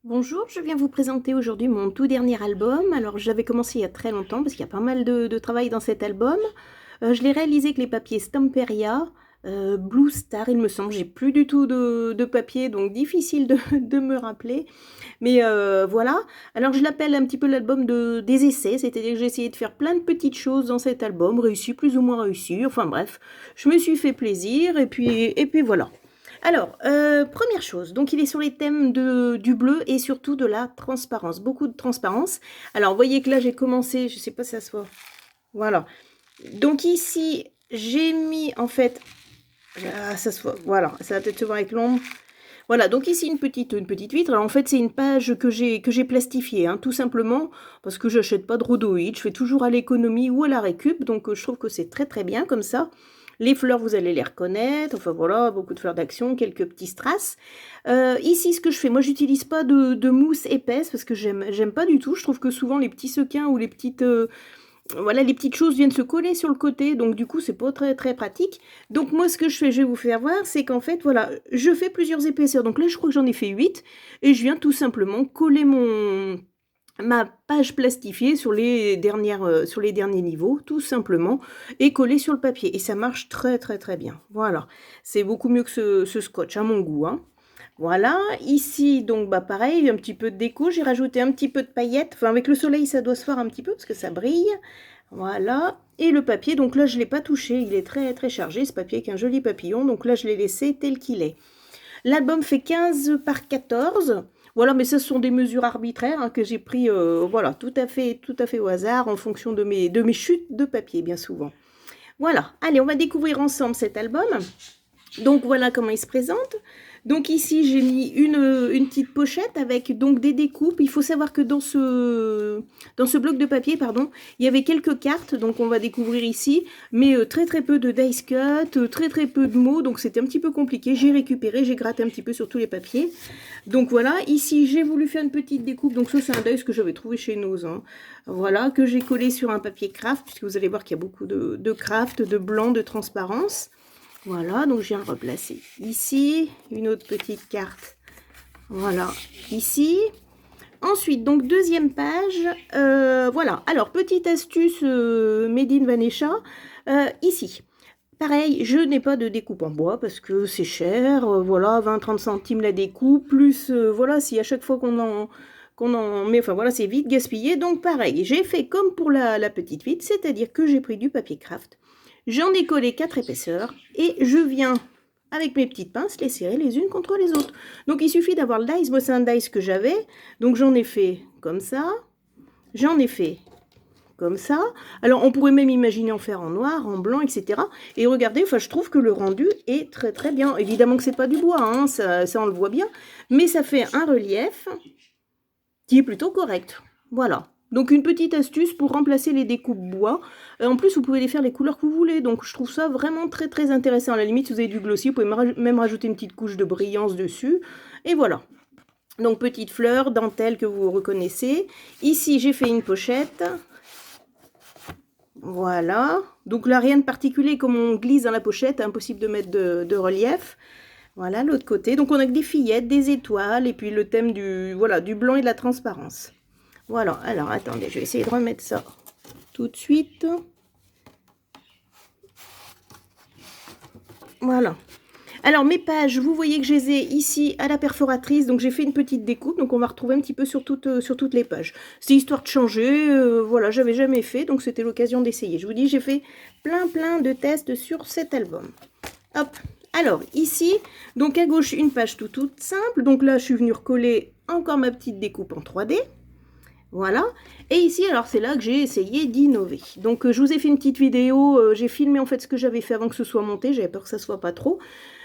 Bonjour, je viens vous présenter aujourd'hui mon tout dernier album. Alors j'avais commencé il y a très longtemps parce qu'il y a pas mal de travail dans cet album. Je l'ai réalisé avec les papiers Stamperia, Blue Star il me semble. J'ai plus du tout de papier donc difficile de me rappeler. Mais voilà, alors je l'appelle un petit peu l'album des essais, c'est-à-dire que j'ai essayé de faire plein de petites choses dans cet album, réussi, plus ou moins réussi, enfin bref, je me suis fait plaisir et puis voilà. Alors, première chose, donc il est sur les thèmes du bleu et surtout de la transparence, beaucoup de transparence. Alors, vous voyez que là j'ai commencé, je sais pas si ça se voit, voilà. Donc ici, j'ai mis en fait, ça se voit, voilà, ça va peut-être se voir avec l'ombre. Voilà, donc ici une petite vitre. Alors en fait, c'est une page que j'ai plastifiée, hein, tout simplement parce que j'achète pas de rhodoïdes. Je fais toujours à l'économie ou à la récup, donc je trouve que c'est très très bien comme ça. Les fleurs, vous allez les reconnaître. Enfin voilà, beaucoup de fleurs d'action, quelques petits strass. Ici, ce que je fais, moi, j'utilise pas de mousse épaisse parce que j'aime pas du tout. Je trouve que souvent les petits sequins ou les petites voilà, les petites choses viennent se coller sur le côté, donc du coup, c'est pas très très pratique. Donc moi, ce que je fais, je vais vous faire voir, c'est qu'en fait, voilà, je fais plusieurs épaisseurs. Donc là, je crois que j'en ai fait 8, et je viens tout simplement coller ma page plastifiée sur les derniers niveaux, tout simplement, et coller sur le papier. Et ça marche très très très bien. Voilà, c'est beaucoup mieux que ce scotch, à mon goût, hein. Voilà, ici, donc, bah, pareil, un petit peu de déco, j'ai rajouté un petit peu de paillettes, enfin, avec le soleil, ça doit se voir un petit peu, parce que ça brille, voilà, et le papier, donc là, je ne l'ai pas touché, il est très, très chargé, ce papier, avec un joli papillon, donc là, je l'ai laissé tel qu'il est. L'album fait 15 par 14, voilà, mais ce sont des mesures arbitraires, hein, que j'ai pris, voilà, tout à fait au hasard, en fonction de mes chutes de papier, bien souvent. Voilà, allez, on va découvrir ensemble cet album. Donc voilà comment il se présente. Donc ici j'ai mis une petite pochette avec donc des découpes. Il faut savoir que dans ce bloc de papier, pardon, il y avait quelques cartes, donc on va découvrir ici, mais très très peu de dice cut, très très peu de mots, donc c'était un petit peu compliqué. J'ai récupéré, j'ai gratté un petit peu sur tous les papiers. Donc voilà, ici j'ai voulu faire une petite découpe, donc ça c'est un dice que j'avais trouvé chez Nose, hein. Voilà, que j'ai collé sur un papier craft, puisque vous allez voir qu'il y a beaucoup de craft, de blanc, de transparence. Voilà, donc je viens le replacer ici, une autre petite carte, voilà, ici. Ensuite, donc deuxième page, voilà. Alors, petite astuce Made in Vanesha, ici. Pareil, je n'ai pas de découpe en bois parce que c'est cher, voilà, 20-30 centimes la découpe, plus, voilà, si à chaque fois qu'on en met, enfin voilà, c'est vite gaspillé. Donc pareil, j'ai fait comme pour la petite vitre, c'est-à-dire que j'ai pris du papier craft, j'en ai collé 4 épaisseurs et je viens avec mes petites pinces les serrer les unes contre les autres. Donc il suffit d'avoir le dice, moi c'est un dice que j'avais, donc j'en ai fait comme ça, j'en ai fait comme ça. Alors on pourrait même imaginer en faire en noir, en blanc, etc. Et regardez, enfin je trouve que le rendu est très très bien. Évidemment que c'est pas du bois, hein, ça on le voit bien, mais ça fait un relief qui est plutôt correct. Voilà. Donc une petite astuce pour remplacer les découpes bois. En plus, vous pouvez les faire les couleurs que vous voulez. Donc je trouve ça vraiment très très intéressant. À la limite, si vous avez du glossy, vous pouvez même rajouter une petite couche de brillance dessus. Et voilà. Donc petite fleur, dentelle que vous reconnaissez. Ici, j'ai fait une pochette. Voilà. Donc là, rien de particulier, comme on glisse dans la pochette, impossible de mettre de relief. Voilà, l'autre côté. Donc on a que des fillettes, des étoiles, et puis le thème voilà, du blanc et de la transparence. Voilà, alors attendez, je vais essayer de remettre ça tout de suite. Voilà. Alors mes pages, vous voyez que je les ai ici à la perforatrice, donc j'ai fait une petite découpe, donc on va retrouver un petit peu sur toutes les pages. C'est histoire de changer, voilà, j'avais jamais fait, donc c'était l'occasion d'essayer. Je vous dis, j'ai fait plein de tests sur cet album. Hop, alors ici, donc à gauche, une page toute simple, donc là je suis venue recoller encore ma petite découpe en 3D. Voilà, et ici, alors c'est là que j'ai essayé d'innover. Donc je vous ai fait une petite vidéo, j'ai filmé en fait ce que j'avais fait avant que ce soit monté, j'avais peur que ça soit pas trop.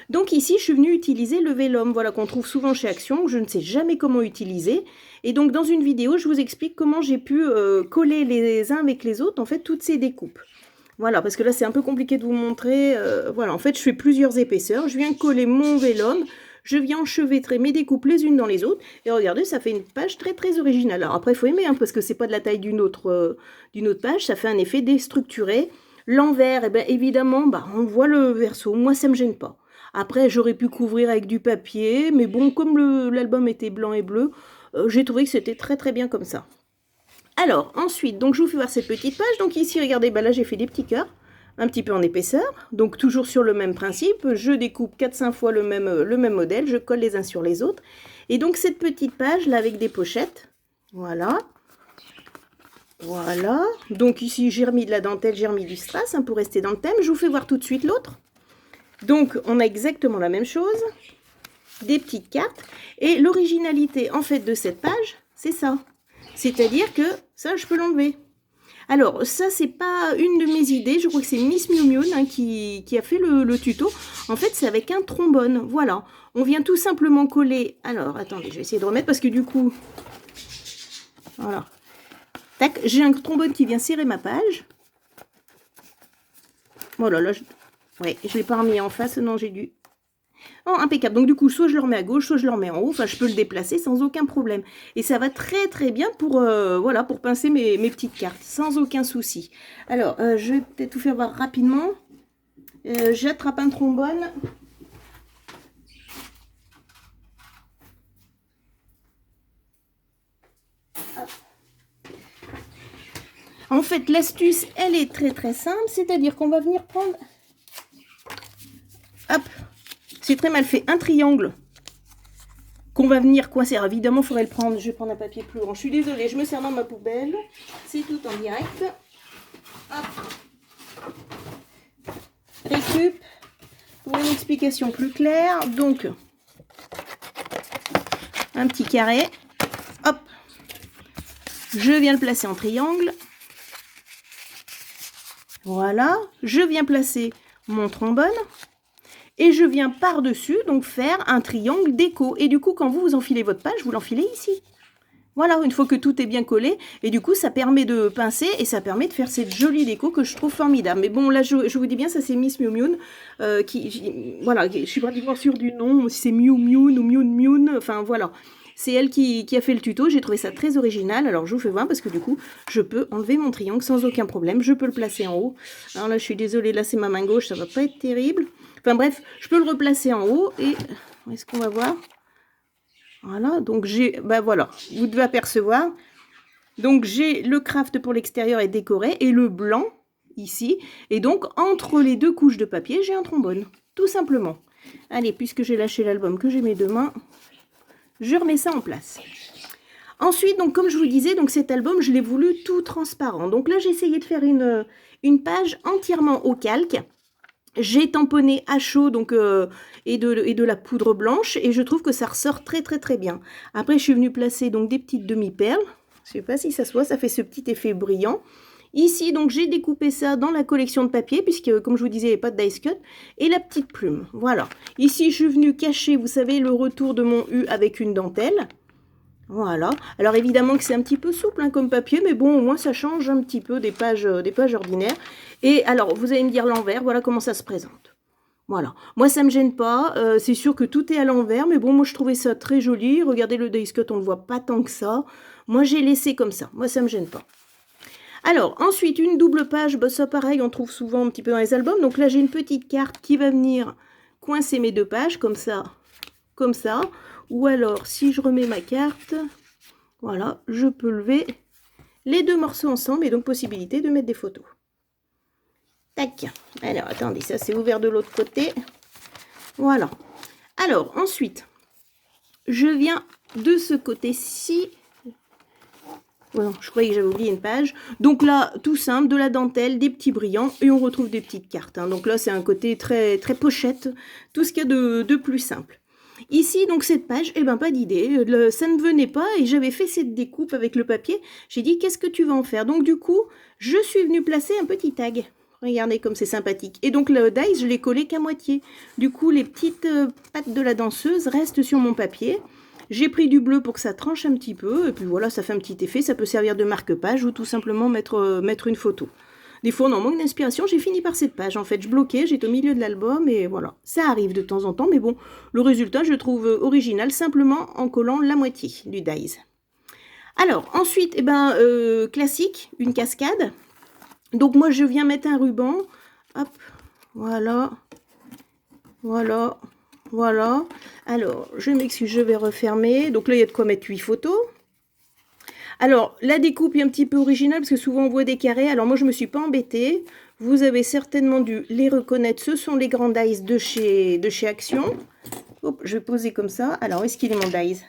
Donc ici, je suis venue utiliser le vélum, voilà, qu'on trouve souvent chez Action, je ne sais jamais comment utiliser. Et donc dans une vidéo, je vous explique comment j'ai pu coller les uns avec les autres, en fait, toutes ces découpes. Voilà, parce que là, c'est un peu compliqué de vous montrer. Voilà, en fait, je fais plusieurs épaisseurs, je viens coller mon vélum, je viens enchevêtrer mes découpes les unes dans les autres, et regardez, ça fait une page très très originale. Alors après, il faut aimer, hein, parce que c'est pas de la taille d'une autre page, ça fait un effet déstructuré. L'envers, eh bien, évidemment, bah, on voit le verso, moi ça me gêne pas. Après, j'aurais pu couvrir avec du papier, mais bon, comme l'album était blanc et bleu, j'ai trouvé que c'était très très bien comme ça. Alors, ensuite, donc je vous fais voir cette petite page. Donc ici, regardez, bah là j'ai fait des petits cœurs, un petit peu en épaisseur. Donc toujours sur le même principe, je découpe 4-5 fois le même modèle, je colle les uns sur les autres. Et donc cette petite page là avec des pochettes, voilà. Voilà, donc ici j'ai remis de la dentelle, j'ai remis du strass hein, pour rester dans le thème. Je vous fais voir tout de suite l'autre. Donc on a exactement la même chose, des petites cartes. Et l'originalité en fait de cette page, c'est ça. C'est-à-dire que ça, je peux l'enlever. Alors, ça, c'est pas une de mes idées. Je crois que c'est Miss Miu Miu hein, qui a fait le tuto. En fait, c'est avec un trombone. Voilà. On vient tout simplement coller... Alors, attendez, je vais essayer de remettre parce que du coup... Voilà. Tac, j'ai un trombone qui vient serrer ma page. Voilà, là, ouais, je l'ai pas remis en face. Non, j'ai dû... Oh, impeccable. Donc du coup, soit je le remets à gauche, soit je le remets en haut. Enfin, je peux le déplacer sans aucun problème. Et ça va très très bien pour, voilà, pour pincer mes petites cartes, sans aucun souci. Alors, je vais peut-être tout faire voir rapidement. J'attrape un trombone. Hop. En fait, l'astuce, elle est très très simple. C'est-à-dire qu'on va venir prendre... Hop. C'est très mal fait. Un triangle qu'on va venir coincer. Alors, évidemment, il faudrait le prendre. Je vais prendre un papier plus grand. Je suis désolée, je me sers dans ma poubelle. C'est tout en direct. Hop. Récup. Pour une explication plus claire. Donc, un petit carré. Hop. Je viens le placer en triangle. Voilà. Je viens placer mon trombone. Et je viens par-dessus, donc faire un triangle déco. Et du coup, quand vous enfilez votre page, vous l'enfilez ici. Voilà, une fois que tout est bien collé. Et du coup, ça permet de pincer et ça permet de faire cette jolie déco que je trouve formidable. Mais bon, là, je vous dis bien, ça c'est Miss Miu Miu. Voilà, je suis pratiquement sûre du nom. Si c'est Miu Miu ou Miu Miu. Enfin, voilà. C'est elle qui a fait le tuto. J'ai trouvé ça très original. Alors, je vous fais voir parce que du coup, je peux enlever mon triangle sans aucun problème. Je peux le placer en haut. Alors là, je suis désolée. Là, c'est ma main gauche. Ça va pas être terrible. Enfin bref, je peux le replacer en haut et est-ce qu'on va voir? Voilà, donc j'ai, ben voilà, vous devez apercevoir. Donc j'ai le craft pour l'extérieur est décoré et le blanc ici. Et donc entre les deux couches de papier, j'ai un trombone, tout simplement. Allez, puisque j'ai lâché l'album, que j'ai mes deux mains, je remets ça en place. Ensuite, donc comme je vous disais, donc cet album, je l'ai voulu tout transparent. Donc là, j'ai essayé de faire une page entièrement au calque. J'ai tamponné à chaud donc, et de la poudre blanche et je trouve que ça ressort très très très bien. Après je suis venue placer donc des petites demi-perles. Je ne sais pas si ça se voit, ça fait ce petit effet brillant. Ici donc j'ai découpé ça dans la collection de papier puisque comme je vous disais il n'y avait pas de dice cut. Et la petite plume, voilà. Ici je suis venue cacher, vous savez, le retour de mon U avec une dentelle. Voilà. Alors évidemment que c'est un petit peu souple hein, comme papier, mais bon, au moins ça change un petit peu des pages ordinaires. Et alors, vous allez me dire l'envers, voilà comment ça se présente. Voilà. Moi, ça me gêne pas. C'est sûr que tout est à l'envers, mais bon, moi, je trouvais ça très joli. Regardez le dice cut, on le voit pas tant que ça. Moi, j'ai laissé comme ça. Moi, ça me gêne pas. Alors, ensuite, une double page. Bah, ça, pareil, on trouve souvent un petit peu dans les albums. Donc là, j'ai une petite carte qui va venir coincer mes deux pages, comme ça, comme ça. Ou alors, si je remets ma carte, voilà, je peux lever les deux morceaux ensemble et donc possibilité de mettre des photos. Tac. Alors, attendez, ça c'est ouvert de l'autre côté. Voilà. Alors, ensuite, je viens de ce côté-ci. Voilà, je croyais que j'avais oublié une page. Donc là, tout simple, de la dentelle, des petits brillants et on retrouve des petites cartes. Hein. Donc là, c'est un côté très, très pochette. Tout ce qu'il y a de plus simple. Ici, donc cette page, eh ben pas d'idée, ça ne venait pas et j'avais fait cette découpe avec le papier. J'ai dit, qu'est-ce que tu vas en faire? Donc du coup, je suis venue placer un petit tag. Regardez comme c'est sympathique. Et donc le dice, je l'ai collé qu'à moitié. Du coup, les petites pattes de la danseuse restent sur mon papier. J'ai pris du bleu pour que ça tranche un petit peu. Et puis voilà, ça fait un petit effet. Ça peut servir de marque-page ou tout simplement mettre une photo. Des fois, on en manque d'inspiration. J'ai fini par cette page. En fait, je bloquais, j'étais au milieu de l'album et voilà. Ça arrive de temps en temps, mais bon, le résultat, je le trouve original simplement en collant la moitié du dies. Alors, ensuite, eh ben, classique, une cascade. Donc, moi, je viens mettre un ruban. Hop, voilà. Voilà, voilà. Alors, je m'excuse, je vais refermer. Donc là, il y a de quoi mettre 8 photos. Alors, la découpe est un petit peu originale parce que souvent on voit des carrés. Alors moi, je ne me suis pas embêtée. Vous avez certainement dû les reconnaître. Ce sont les Grand Dice de chez Action. Hop, je vais poser comme ça. Alors, où est-ce qu'il est mon dice?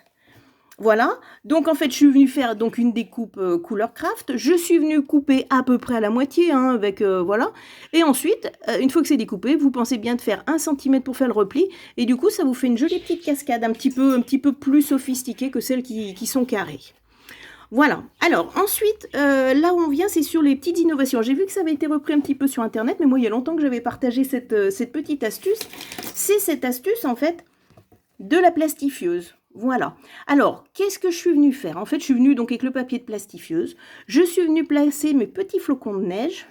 Voilà. Donc, en fait, je suis venue faire donc une découpe couleur craft. Je suis venue couper à peu près à la moitié, hein, avec, voilà. Et ensuite, une fois que c'est découpé, vous pensez bien de faire 1 cm pour faire le repli. Et du coup, ça vous fait une jolie petite cascade, un petit peu plus sophistiquée que celles qui sont carrées. Voilà. Alors, ensuite, là où on vient, c'est sur les petites innovations. J'ai vu que ça avait été repris un petit peu sur Internet, mais moi, il y a longtemps que j'avais partagé cette petite astuce. C'est cette astuce, en fait, de la plastifieuse. Voilà. Alors, qu'est-ce que je suis venue faire? En fait, je suis venue donc avec le papier de plastifieuse. Je suis venue placer mes petits flocons de neige,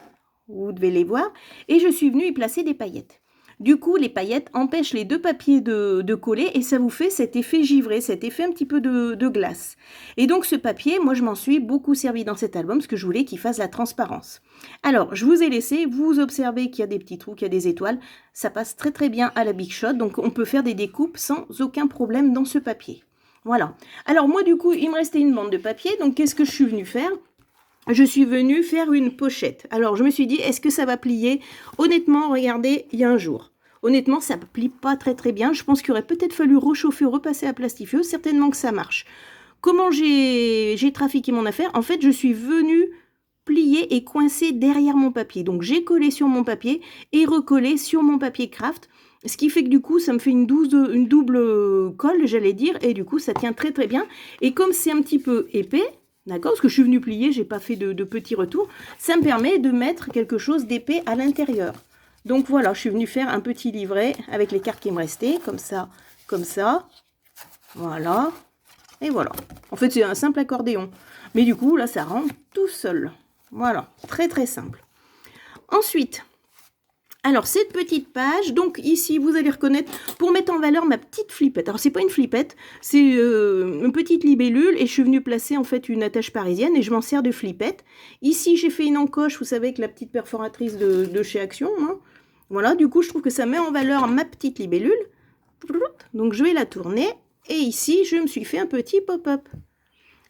vous devez les voir, et je suis venue y placer des paillettes. Du coup, les paillettes empêchent les deux papiers de coller et ça vous fait cet effet givré, cet effet un petit peu de glace. Et donc ce papier, moi je m'en suis beaucoup servi dans cet album parce que je voulais qu'il fasse la transparence. Alors, je vous ai laissé, vous observez qu'il y a des petits trous, qu'il y a des étoiles. Ça passe très très bien à la Big Shot, donc on peut faire des découpes sans aucun problème dans ce papier. Voilà. Alors moi du coup, il me restait une bande de papier, donc qu'est-ce que je suis venue faire ? Je suis venue faire une pochette. Alors, je me suis dit, est-ce que ça va plier? Honnêtement, regardez, il y a un jour. Honnêtement, ça ne plie pas très très bien. Je pense qu'il aurait peut-être fallu rechauffer ou repasser à plastifieuse. Certainement que ça marche. Comment j'ai trafiqué mon affaire? En fait, je suis venue plier et coincer derrière mon papier. Donc, j'ai collé sur mon papier et recollé sur mon papier craft. Ce qui fait que du coup, ça me fait une double colle, j'allais dire. Et du coup, ça tient très très bien. Et comme c'est un petit peu épais, d'accord, parce que je suis venue plier, j'ai pas fait de petits retours. Ça me permet de mettre quelque chose d'épais à l'intérieur. Donc voilà, je suis venue faire un petit livret avec les cartes qui me restaient, comme ça, comme ça. Voilà. Et voilà. En fait, c'est un simple accordéon. Mais du coup, là, ça rentre tout seul. Voilà. Très, très simple. Ensuite, alors, cette petite page, donc ici, vous allez reconnaître, pour mettre en valeur ma petite flippette. Alors, c'est pas une flippette, c'est une petite libellule, et je suis venue placer, en fait, une attache parisienne, et je m'en sers de flippette. Ici, j'ai fait une encoche, vous savez, avec la petite perforatrice de chez Action. Hein. Voilà, du coup, je trouve que ça met en valeur ma petite libellule. Donc, je vais la tourner, et ici, je me suis fait un petit pop-up.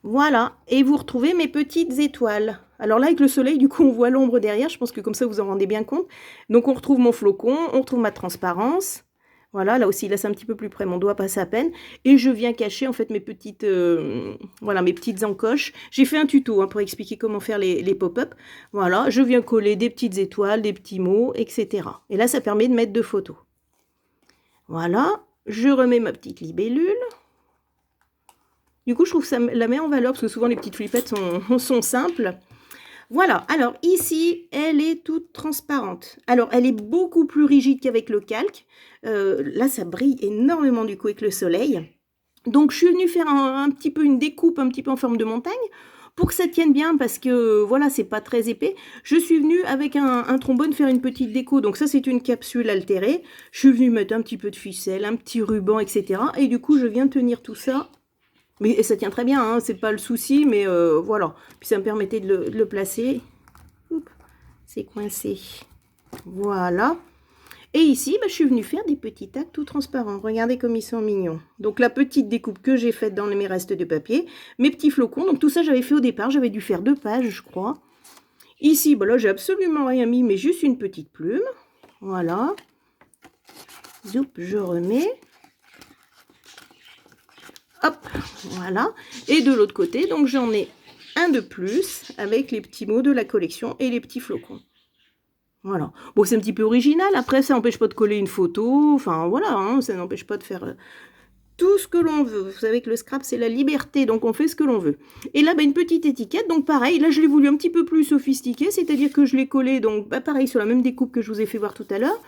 Voilà, et vous retrouvez mes petites étoiles. Alors là, avec le soleil, du coup, on voit l'ombre derrière. Je pense que comme ça, vous en rendez bien compte. Donc, on retrouve mon flocon, on retrouve ma transparence. Voilà, là aussi, là, c'est un petit peu plus près. Mon doigt passe à peine. Et je viens cacher, en fait, mes petites, voilà, mes petites encoches. J'ai fait un tuto hein, pour expliquer comment faire les pop-up. Voilà, je viens coller des petites étoiles, des petits mots, etc. Et là, ça permet de mettre 2 photos. Voilà, je remets ma petite libellule. Du coup, je trouve que ça la met en valeur, parce que souvent, les petites flippettes sont simples. Voilà, alors ici, elle est toute transparente. Alors, elle est beaucoup plus rigide qu'avec le calque. Là, ça brille énormément, du coup, avec le soleil. Donc, je suis venue faire un petit peu une découpe, un petit peu en forme de montagne, pour que ça tienne bien, parce que, voilà, c'est pas très épais. Je suis venue, avec un trombone, faire une petite déco. Donc, ça, c'est une capsule altérée. Je suis venue mettre un petit peu de ficelle, un petit ruban, etc. Et du coup, je viens tenir tout ça. Mais ça tient très bien, hein, c'est pas le souci, mais voilà. Puis ça me permettait de le placer. C'est coincé. Voilà. Et ici, bah, je suis venue faire des petits tacs tout transparents. Regardez comme ils sont mignons. Donc la petite découpe que j'ai faite dans mes restes de papier. Mes petits flocons. Donc tout ça, j'avais fait au départ. J'avais dû faire 2 pages, je crois. Ici, bah, là, j'ai absolument rien mis, mais juste une petite plume. Voilà. Zoup, je remets. Hop, voilà. Et de l'autre côté, donc j'en ai un de plus avec les petits mots de la collection et les petits flocons. Voilà. Bon, c'est un petit peu original. Après, ça n'empêche pas de coller une photo. Enfin, voilà, hein, ça n'empêche pas de faire tout ce que l'on veut. Vous savez que le scrap, c'est la liberté, donc on fait ce que l'on veut. Et là, bah, une petite étiquette. Donc pareil, là, je l'ai voulu un petit peu plus sophistiqué, c'est-à-dire que je l'ai collé, donc bah, pareil, sur la même découpe que je vous ai fait voir tout à l'heure.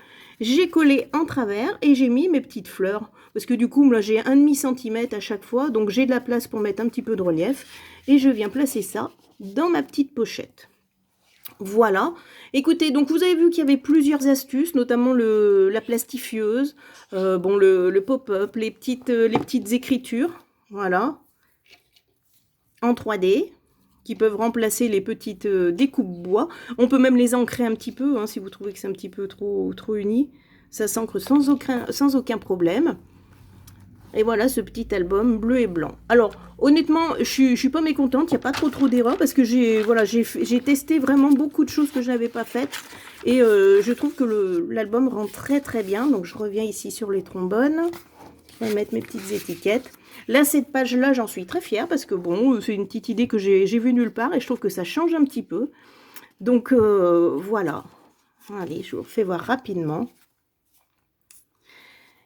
J'ai collé en travers et j'ai mis mes petites fleurs. Parce que du coup, là, j'ai 1,5 cm à chaque fois. Donc, j'ai de la place pour mettre un petit peu de relief. Et je viens placer ça dans ma petite pochette. Voilà. Écoutez, donc vous avez vu qu'il y avait plusieurs astuces, notamment la plastifieuse, bon, le pop-up, les petites écritures. Voilà. En 3D. Qui peuvent remplacer les petites découpes bois. On peut même les ancrer un petit peu, hein, si vous trouvez que c'est un petit peu trop uni. Ça s'ancre sans aucun problème. Et voilà ce petit album bleu et blanc. Alors, honnêtement, je suis pas mécontente, il n'y a pas trop d'erreurs parce que j'ai testé vraiment beaucoup de choses que je n'avais pas faites. Et je trouve que l'album rend très bien. Donc, je reviens ici sur les trombones. Je vais mettre mes petites étiquettes. Là, cette page-là, j'en suis très fière parce que bon, c'est une petite idée que j'ai vue nulle part et je trouve que ça change un petit peu. Donc, voilà. Allez, je vous refais voir rapidement.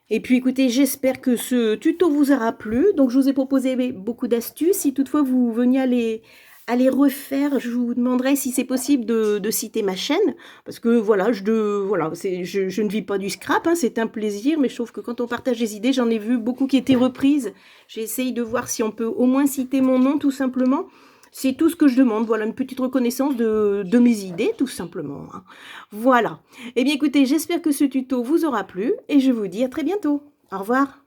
Et puis écoutez, j'espère que ce tuto vous aura plu. Donc je vous ai proposé beaucoup d'astuces. Si toutefois vous veniez à les refaire, je vous demanderai si c'est possible de citer ma chaîne. Parce que voilà, je ne vis pas du scrap, hein, c'est un plaisir. Mais je trouve que quand on partage des idées, j'en ai vu beaucoup qui étaient reprises. J'essaye de voir si on peut au moins citer mon nom tout simplement. C'est tout ce que je demande, voilà, une petite reconnaissance de mes idées, tout simplement. Hein. Voilà. Eh bien, écoutez, j'espère que ce tuto vous aura plu et je vous dis à très bientôt. Au revoir.